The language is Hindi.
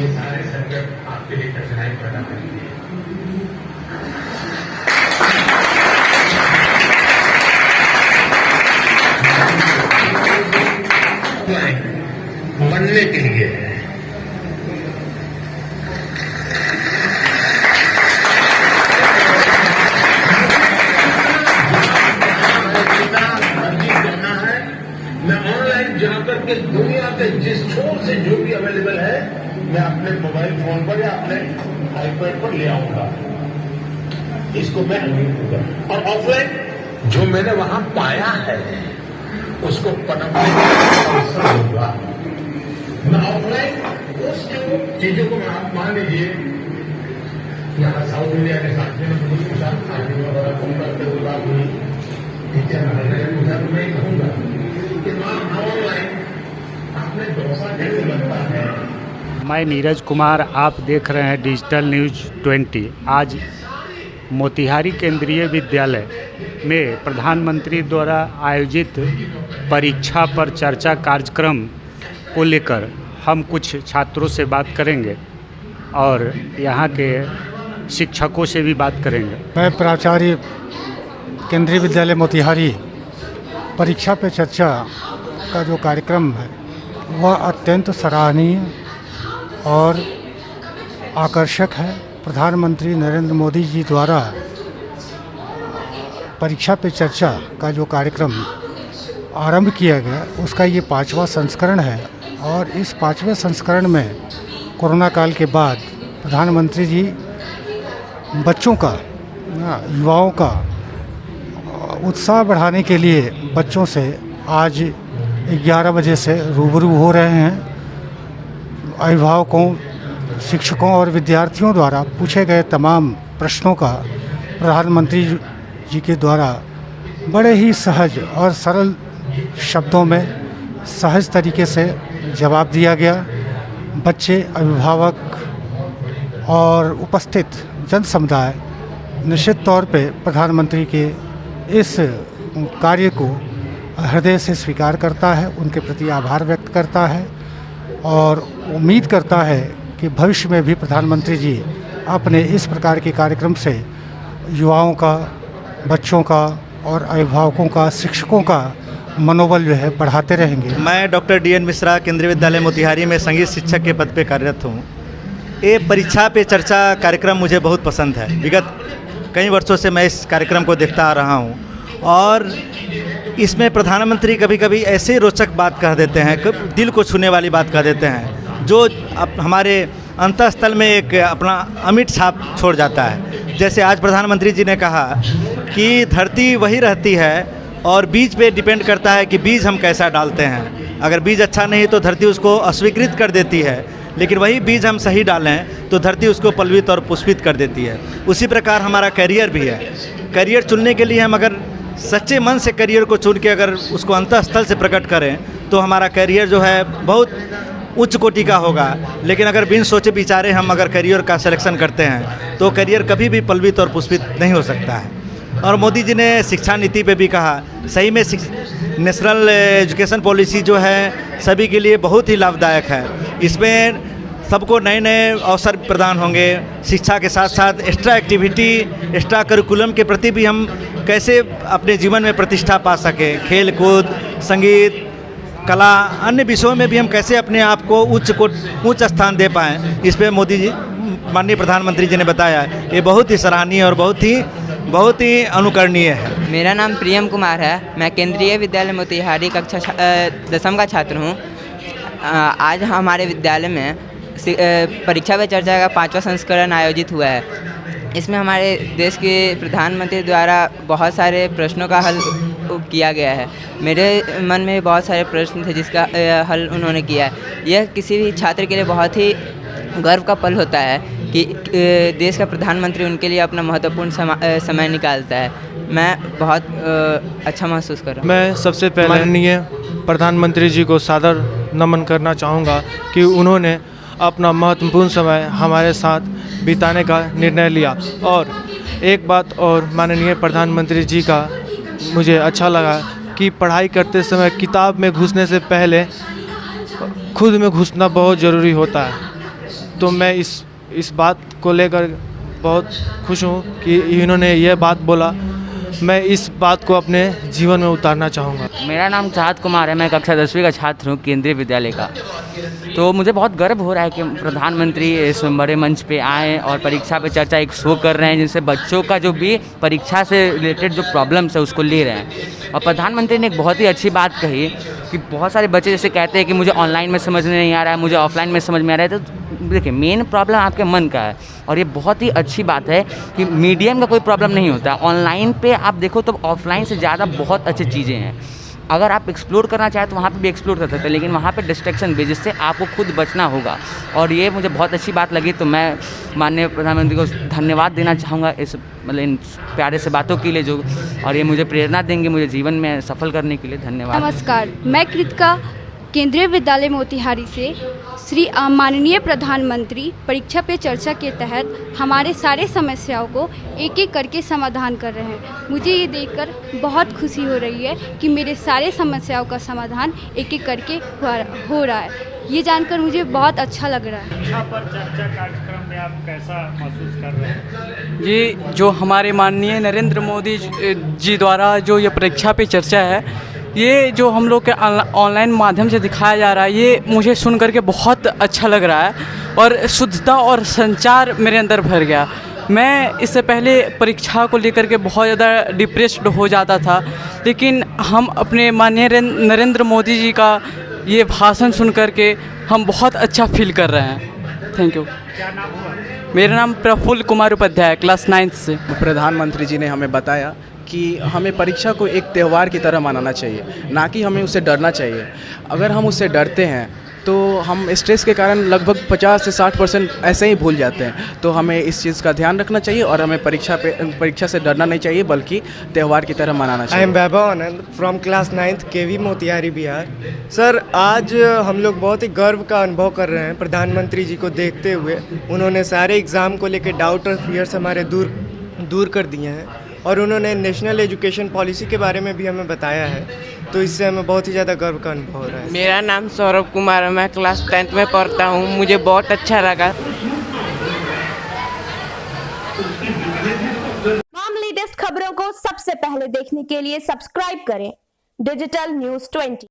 ये सारे संकट आपके लिए कठिनाई पैदा करेंगे। बनने के लिए मैं ऑनलाइन जाकर के दुनिया के जिस छोर से जो भी अवेलेबल है मैं अपने मोबाइल फोन पर या अपने आईपैड पर ले आऊंगा। इसको मैं और ऑफलाइन जो मैंने वहां पाया है उसको पनपने का अवसर दूंगा। मैं ऑफलाइन उस चीजों को आप मान लीजिए यहाँ साउथ इंडिया के साथ में मुझे पूछा आगे वगैरह फोन करते हुए बात हुई टीचर पूछा तो मैं कहूंगा कि ऑनलाइन आपने डोसा कैसे बनता है। मैं प्राचार्य केंद्रीय विद्यालय मोतिहारी, परीक्षा पे चर्चा का जो कार्यक्रम है वह अत्यंत सराहनीय और आकर्षक है। प्रधानमंत्री नरेंद्र मोदी जी द्वारा परीक्षा पे चर्चा का जो कार्यक्रम आरंभ किया गया उसका ये 5वां संस्करण है और इस 5वें संस्करण में कोरोना काल के बाद प्रधानमंत्री जी बच्चों का, युवाओं का उत्साह बढ़ाने के लिए बच्चों से आज 11 बजे से रूबरू हो रहे हैं। अभिभावकों, शिक्षकों और विद्यार्थियों द्वारा पूछे गए तमाम प्रश्नों का प्रधानमंत्री जी के द्वारा बड़े ही सहज और सरल शब्दों में सहज तरीके से जवाब दिया गया। बच्चे, अभिभावक और उपस्थित जन समुदाय निश्चित तौर पे प्रधानमंत्री के इस कार्य को हृदय से स्वीकार करता है, उनके प्रति आभार व्यक्त करता है और उम्मीद करता है कि भविष्य में भी प्रधानमंत्री जी अपने इस प्रकार के कार्यक्रम से युवाओं का, बच्चों का और अभिभावकों का, शिक्षकों का मनोबल जो है बढ़ाते रहेंगे। मैं डॉक्टर DN मिश्रा, केंद्रीय विद्यालय मोतिहारी में संगीत शिक्षक के पद पे कार्यरत हूँ। ये परीक्षा पे चर्चा कार्यक्रम मुझे बहुत पसंद है। विगत कई वर्षों से मैं इस कार्यक्रम को देखता आ रहा हूँ और इसमें प्रधानमंत्री कभी कभी ऐसे रोचक बात कह देते हैं, दिल को छूने वाली बात कह देते हैं जो अब हमारे अंतःस्थल में एक अपना अमिट छाप छोड़ जाता है। जैसे आज प्रधानमंत्री जी ने कहा कि धरती वही रहती है और बीज पे डिपेंड करता है कि बीज हम कैसा डालते हैं। अगर बीज अच्छा नहीं तो धरती उसको अस्वीकृत कर देती है, लेकिन वही बीज हम सही डालें तो धरती उसको पल्वित और पुष्पित कर देती है। उसी प्रकार हमारा करियर भी है। करियर चुनने के लिए हम अगर सच्चे मन से करियर को चुन के अगर उसको अंतःस्थल से प्रकट करें तो हमारा करियर जो है बहुत उच्च कोटि का होगा। लेकिन अगर बिन सोचे विचारे हम अगर करियर का सिलेक्शन करते हैं तो करियर कभी भी पल्वित और पुष्पित नहीं हो सकता है। और मोदी जी ने शिक्षा नीति पे भी कहा, सही में नेशनल एजुकेशन पॉलिसी जो है सभी के लिए बहुत ही लाभदायक है। इसमें सबको नए नए अवसर प्रदान होंगे। शिक्षा के साथ साथ एक्स्ट्रा एक्टिविटी, एक्स्ट्रा करिकुलम के प्रति भी हम कैसे अपने जीवन में प्रतिष्ठा पा सकें। खेल कूद, संगीत, कला, अन्य विषयों में भी हम कैसे अपने आप को उच्च स्थान दे पाएँ, इस पर मोदी जी, माननीय प्रधानमंत्री जी ने बताया। ये बहुत ही सराहनीय और बहुत ही अनुकरणीय है। मेरा नाम प्रियम कुमार है। मैं केंद्रीय विद्यालय मोतिहारी कक्षा 10वीं का छात्र हूँ। आज हमारे विद्यालय में परीक्षा पे चर्चा का 5वां संस्करण आयोजित हुआ है। इसमें हमारे देश के प्रधानमंत्री द्वारा बहुत सारे प्रश्नों का हल किया गया है। मेरे मन में बहुत सारे प्रश्न थे जिसका हल उन्होंने किया है। यह किसी भी छात्र के लिए बहुत ही गर्व का पल होता है कि देश का प्रधानमंत्री उनके लिए अपना महत्वपूर्ण समय निकालता है। मैं बहुत अच्छा महसूस कर रहा हूँ। मैं सबसे पहले माननीय प्रधानमंत्री जी को सादर नमन करना चाहूँगा कि उन्होंने अपना महत्वपूर्ण समय हमारे साथ बिताने का निर्णय लिया। और एक बात और माननीय प्रधानमंत्री जी का मुझे अच्छा लगा कि पढ़ाई करते समय किताब में घुसने से पहले खुद में घुसना बहुत ज़रूरी होता है। तो मैं इस बात को लेकर बहुत खुश हूँ कि इन्होंने यह बात बोला। मैं इस बात को अपने जीवन में उतारना चाहूँगा। मेरा नाम चाहत कुमार है, मैं कक्षा 10वीं का छात्र हूँ केंद्रीय विद्यालय का। तो मुझे बहुत गर्व हो रहा है कि प्रधानमंत्री इस बड़े मंच पे आए और परीक्षा पे चर्चा एक शो कर रहे हैं, जिनसे बच्चों का जो भी परीक्षा से रिलेटेड जो प्रॉब्लम्स है उसको ले रहे हैं। और प्रधानमंत्री ने एक बहुत ही अच्छी बात कही कि बहुत सारे बच्चे जैसे कहते हैं कि मुझे ऑनलाइन में समझ में नहीं आ रहा है, मुझे ऑफलाइन में समझ में आ रहा है। तो देखिए, मेन प्रॉब्लम आपके मन का है और ये बहुत ही अच्छी बात है कि मीडियम का कोई प्रॉब्लम नहीं होता। ऑनलाइन पे आप देखो तो ऑफलाइन से ज़्यादा बहुत अच्छी चीज़ें हैं। अगर आप एक्सप्लोर करना चाहें तो वहाँ पे भी एक्सप्लोर कर सकते हैं, लेकिन वहाँ पे डिस्ट्रैक्शन भी, जिससे आपको खुद बचना होगा। और ये मुझे बहुत अच्छी बात लगी, तो मैं माननीय प्रधानमंत्री को धन्यवाद देना चाहूँगा इस मतलब इन प्यारे से बातों के लिए जो, और ये मुझे प्रेरणा देंगे मुझे जीवन में सफल करने के लिए। धन्यवाद। नमस्कार, मैं कृतिका केंद्रीय विद्यालय मोतिहारी से श्री माननीय प्रधानमंत्री परीक्षा पे चर्चा के तहत हमारे सारे समस्याओं को एक एक करके समाधान कर रहे हैं। मुझे ये देखकर बहुत खुशी हो रही है कि मेरे सारे समस्याओं का समाधान एक एक करके हो रहा है। ये जानकर मुझे बहुत अच्छा लग रहा है। परीक्षा पर चर्चा कार्यक्रम में आप कैसा महसूस कर रहे हैं? ये जो हमारे माननीय नरेंद्र मोदी जी द्वारा जो ये परीक्षा पे चर्चा है, ये जो हम लोग के ऑनलाइन माध्यम से दिखाया जा रहा है, ये मुझे सुन करके बहुत अच्छा लग रहा है और शुद्धता और संचार मेरे अंदर भर गया। मैं इससे पहले परीक्षा को लेकर के बहुत ज़्यादा डिप्रेस्ड हो जाता था, लेकिन हम अपने माननीय नरेंद्र मोदी जी का ये भाषण सुन करके हम बहुत अच्छा फील कर रहे हैं। Thank you. क्या नाम हुआ? मेरा नाम प्रफुल्ल कुमार उपाध्याय, क्लास 9th से। प्रधानमंत्री जी ने हमें बताया कि हमें परीक्षा को एक त्यौहार की तरह मनाना चाहिए, ना कि हमें उससे डरना चाहिए। अगर हम उससे डरते हैं तो हम स्ट्रेस के कारण लगभग 50 से 60% ऐसे ही भूल जाते हैं। तो हमें इस चीज़ का ध्यान रखना चाहिए और हमें परीक्षा से डरना नहीं चाहिए, बल्कि त्यौहार की तरह मनाना चाहिए। I am Vaibhav Anand from class 9th KV Motihari Bihar. Sir, आज हम लोग बहुत ही गर्व का अनुभव कर रहे हैं प्रधानमंत्री जी को देखते हुए। उन्होंने सारे एग्ज़ाम को लेकर डाउट और फियर्स हमारे दूर कर दिए हैं और उन्होंने नेशनल एजुकेशन पॉलिसी के बारे में भी हमें बताया है, तो इससे हमें बहुत ही ज़्यादा गर्व का अनुभव हो रहा है। मेरा नाम सौरभ कुमार है, मैं क्लास 10th में पढ़ता हूँ। मुझे बहुत अच्छा लगा। लेटेस्ट खबरों को सबसे पहले देखने के लिए सब्सक्राइब करें डिजिटल न्यूज़ 20।